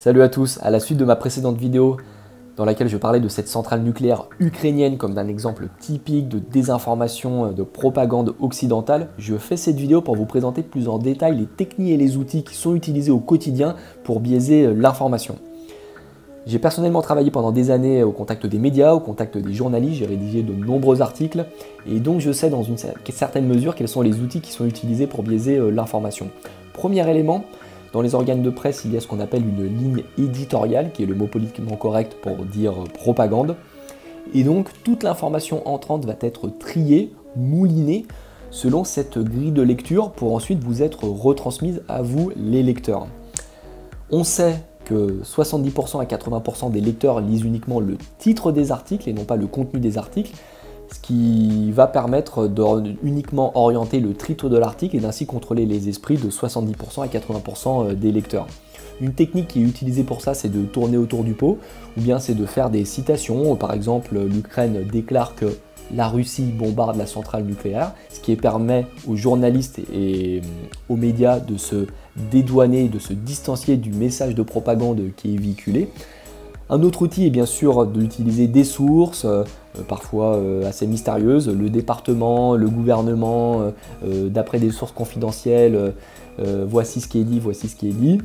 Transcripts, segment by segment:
Salut à tous, à la suite de ma précédente vidéo dans laquelle je parlais de cette centrale nucléaire ukrainienne comme d'un exemple typique de désinformation, de propagande occidentale, je fais cette vidéo pour vous présenter plus en détail les techniques et les outils qui sont utilisés au quotidien pour biaiser l'information. J'ai personnellement travaillé pendant des années au contact des médias, au contact des journalistes, j'ai rédigé de nombreux articles et donc je sais dans une certaine mesure quels sont les outils qui sont utilisés pour biaiser l'information. Premier élément, dans les organes de presse, il y a ce qu'on appelle une ligne éditoriale, qui est le mot politiquement correct pour dire propagande. Et donc, toute l'information entrante va être triée, moulinée, selon cette grille de lecture pour ensuite vous être retransmise à vous, les lecteurs. On sait que 70% à 80% des lecteurs lisent uniquement le titre des articles et non pas le contenu des articles, ce qui va permettre de uniquement orienter le titre de l'article et d'ainsi contrôler les esprits de 70% à 80% des lecteurs. Une technique qui est utilisée pour ça, c'est de tourner autour du pot, ou bien c'est de faire des citations. Par exemple, l'Ukraine déclare que la Russie bombarde la centrale nucléaire, ce qui permet aux journalistes et aux médias de se dédouaner, de se distancier du message de propagande qui est véhiculé. Un autre outil est bien sûr d'utiliser des sources, parfois assez mystérieuses, le département, le gouvernement, d'après des sources confidentielles, voici ce qui est dit, voici ce qui est dit.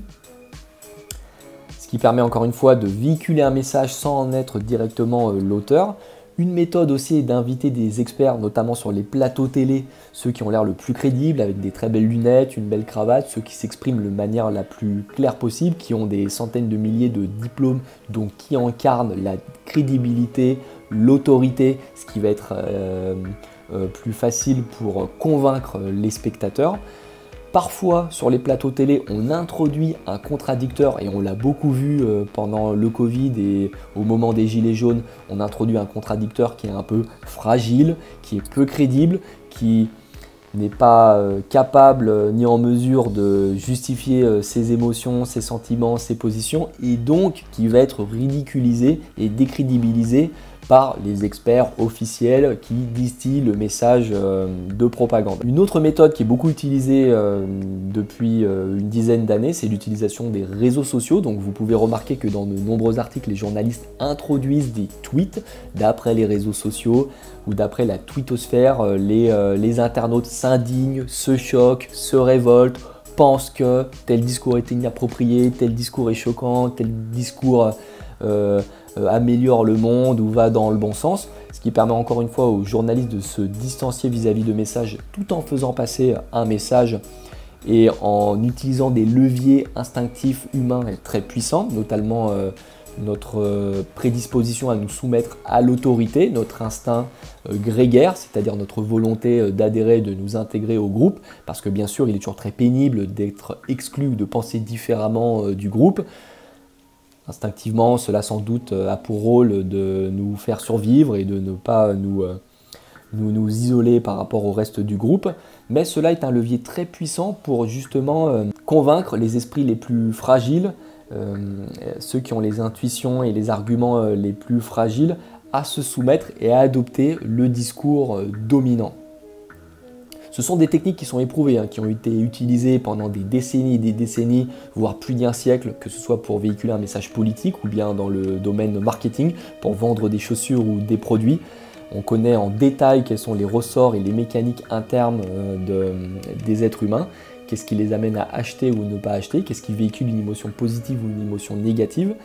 Ce qui permet encore une fois de véhiculer un message sans en être directement l'auteur. Une méthode aussi est d'inviter des experts, notamment sur les plateaux télé, ceux qui ont l'air le plus crédibles, avec des très belles lunettes, une belle cravate, ceux qui s'expriment de manière la plus claire possible, qui ont des centaines de milliers de diplômes, donc qui incarnent la crédibilité, l'autorité, ce qui va être plus facile pour convaincre les spectateurs. Parfois, sur les plateaux télé, on introduit un contradicteur et on l'a beaucoup vu pendant le Covid et au moment des Gilets jaunes, on introduit un contradicteur qui est un peu fragile, qui est peu crédible, qui n'est pas capable ni en mesure de justifier ses émotions, ses sentiments, ses positions et donc qui va être ridiculisé et décrédibilisé par les experts officiels qui distillent le message de propagande. Une autre méthode qui est beaucoup utilisée depuis une dizaine d'années, c'est l'utilisation des réseaux sociaux. Donc vous pouvez remarquer que dans de nombreux articles, les journalistes introduisent des tweets d'après les réseaux sociaux ou d'après la twittosphère. Les internautes s'indignent, se choquent, se révoltent, pensent que tel discours est inapproprié, tel discours est choquant, tel discours améliore le monde ou va dans le bon sens, ce qui permet encore une fois aux journalistes de se distancier vis-à-vis de messages tout en faisant passer un message et en utilisant des leviers instinctifs humains très puissants, notamment notre prédisposition à nous soumettre à l'autorité, notre instinct grégaire, c'est-à-dire notre volonté d'adhérer, de nous intégrer au groupe, parce que bien sûr il est toujours très pénible d'être exclu ou de penser différemment du groupe. Instinctivement, cela sans doute a pour rôle de nous faire survivre et de ne pas nous isoler par rapport au reste du groupe. Mais cela est un levier très puissant pour justement convaincre les esprits les plus fragiles, ceux qui ont les intuitions et les arguments les plus fragiles, à se soumettre et à adopter le discours dominant. Ce sont des techniques qui sont éprouvées, qui ont été utilisées pendant des décennies et des décennies, voire plus d'un siècle, que ce soit pour véhiculer un message politique ou bien dans le domaine marketing, pour vendre des chaussures ou des produits. On connaît en détail quels sont les ressorts et les mécaniques internes des êtres humains, qu'est-ce qui les amène à acheter ou ne pas acheter, qu'est-ce qui véhicule une émotion positive ou une émotion négative.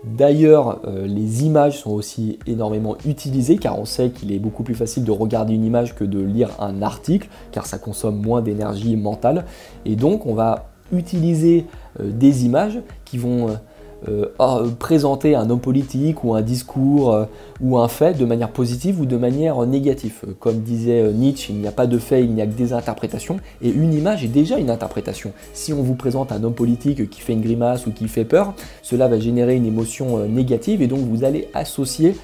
D'ailleurs, les images sont aussi énormément utilisées car on sait qu'il est beaucoup plus facile de regarder une image que de lire un article car ça consomme moins d'énergie mentale et donc on va utiliser des images qui vont présenter un homme politique ou un discours ou un fait de manière positive ou de manière négative. Comme disait Nietzsche, il n'y a pas de fait, il n'y a que des interprétations et une image est déjà une interprétation. Si on vous présente un homme politique qui fait une grimace ou qui fait peur, cela va générer une émotion négative et donc vous allez associer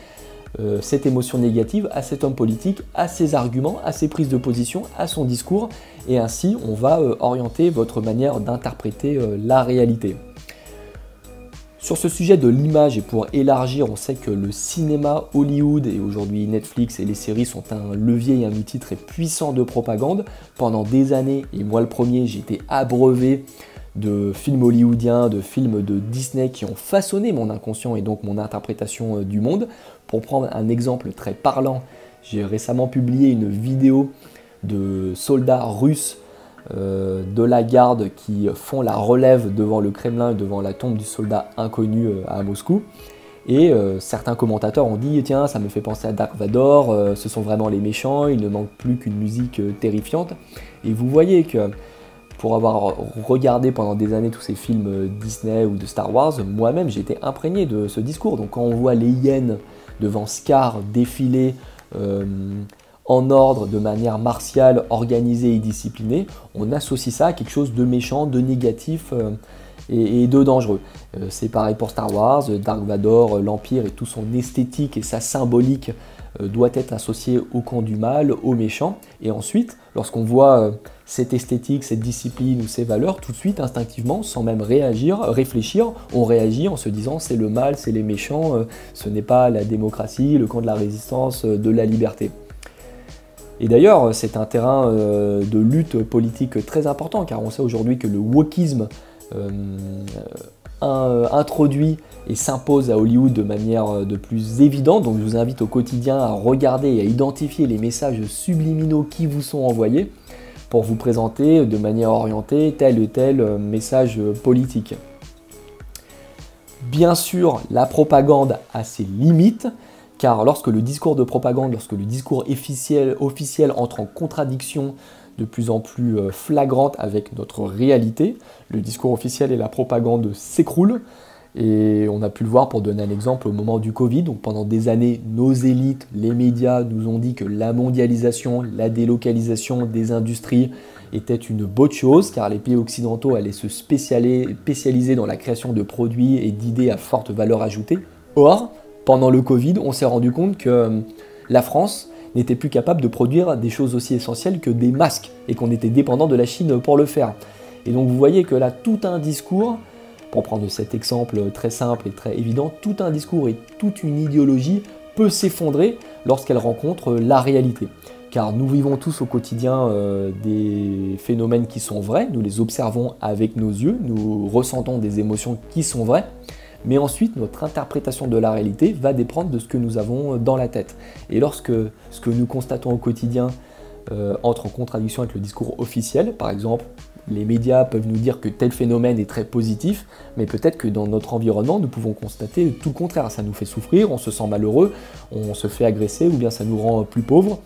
cette émotion négative à cet homme politique, à ses arguments, à ses prises de position, à son discours et ainsi on va orienter votre manière d'interpréter la réalité. Sur ce sujet de l'image et pour élargir, on sait que le cinéma Hollywood et aujourd'hui Netflix et les séries sont un levier et un outil très puissant de propagande. Pendant des années, et moi le premier, j'ai été abreuvé de films hollywoodiens, de films de Disney qui ont façonné mon inconscient et donc mon interprétation du monde. Pour prendre un exemple très parlant, j'ai récemment publié une vidéo de soldats russes de la garde qui font la relève devant le Kremlin et devant la tombe du soldat inconnu à Moscou. Et certains commentateurs ont dit « Tiens, ça me fait penser à Dark Vador, ce sont vraiment les méchants, il ne manque plus qu'une musique terrifiante. » Et vous voyez que pour avoir regardé pendant des années tous ces films Disney ou de Star Wars, moi-même j'ai été imprégné de ce discours. Donc quand on voit les hyènes devant Scar défiler en ordre, de manière martiale, organisée et disciplinée, on associe ça à quelque chose de méchant, de négatif et de dangereux. C'est pareil pour Star Wars, Dark Vador, l'Empire et tout son esthétique et sa symbolique doit être associé au camp du mal, au méchant. Et ensuite, lorsqu'on voit cette esthétique, cette discipline ou ces valeurs, tout de suite, instinctivement, sans même réfléchir, on réagit en se disant c'est le mal, c'est les méchants, ce n'est pas la démocratie, le camp de la résistance, de la liberté. Et d'ailleurs, c'est un terrain de lutte politique très important, car on sait aujourd'hui que le wokisme introduit et s'impose à Hollywood de manière de plus évidente. Donc je vous invite au quotidien à regarder et à identifier les messages subliminaux qui vous sont envoyés pour vous présenter de manière orientée tel ou tel message politique. Bien sûr, la propagande a ses limites, car lorsque le discours de propagande, lorsque le discours officiel entre en contradiction de plus en plus flagrante avec notre réalité, le discours officiel et la propagande s'écroulent. Et on a pu le voir pour donner un exemple au moment du Covid. Donc pendant des années, nos élites, les médias nous ont dit que la mondialisation, la délocalisation des industries était une bonne chose, car les pays occidentaux allaient se spécialiser dans la création de produits et d'idées à forte valeur ajoutée. Or, pendant le Covid, on s'est rendu compte que la France n'était plus capable de produire des choses aussi essentielles que des masques et qu'on était dépendant de la Chine pour le faire. Et donc vous voyez que là, tout un discours, pour prendre cet exemple très simple et très évident, tout un discours et toute une idéologie peut s'effondrer lorsqu'elle rencontre la réalité. Car nous vivons tous au quotidien des phénomènes qui sont vrais, nous les observons avec nos yeux, nous ressentons des émotions qui sont vraies, mais ensuite notre interprétation de la réalité va dépendre de ce que nous avons dans la tête. Et lorsque ce que nous constatons au quotidien entre en contradiction avec le discours officiel, par exemple, les médias peuvent nous dire que tel phénomène est très positif, mais peut-être que dans notre environnement, nous pouvons constater tout le contraire. Ça nous fait souffrir, on se sent malheureux, on se fait agresser, ou bien ça nous rend plus pauvres.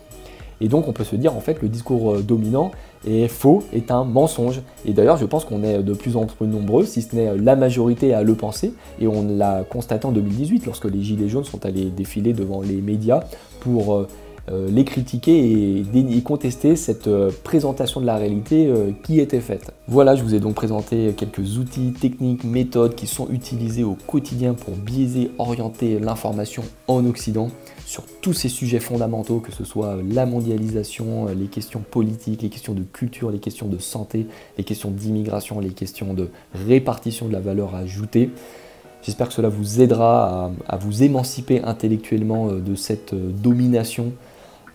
Et donc on peut se dire en fait le discours dominant est faux, est un mensonge. Et d'ailleurs je pense qu'on est de plus en plus nombreux, si ce n'est la majorité à le penser, et on l'a constaté en 2018 lorsque les Gilets jaunes sont allés défiler devant les médias pour les critiquer et contester cette présentation de la réalité qui était faite. Voilà, je vous ai donc présenté quelques outils, techniques, méthodes qui sont utilisés au quotidien pour biaiser, orienter l'information en Occident sur tous ces sujets fondamentaux, que ce soit la mondialisation, les questions politiques, les questions de culture, les questions de santé, les questions d'immigration, les questions de répartition de la valeur ajoutée. J'espère que cela vous aidera à vous émanciper intellectuellement de cette domination,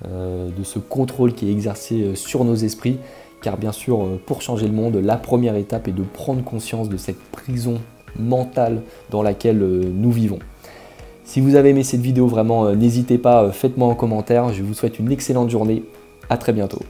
de ce contrôle qui est exercé sur nos esprits, car bien sûr, pour changer le monde, la première étape est de prendre conscience de cette prison mentale dans laquelle nous vivons. Si vous avez aimé cette vidéo, vraiment, n'hésitez pas, faites-moi un commentaire. Je vous souhaite une excellente journée. À très bientôt.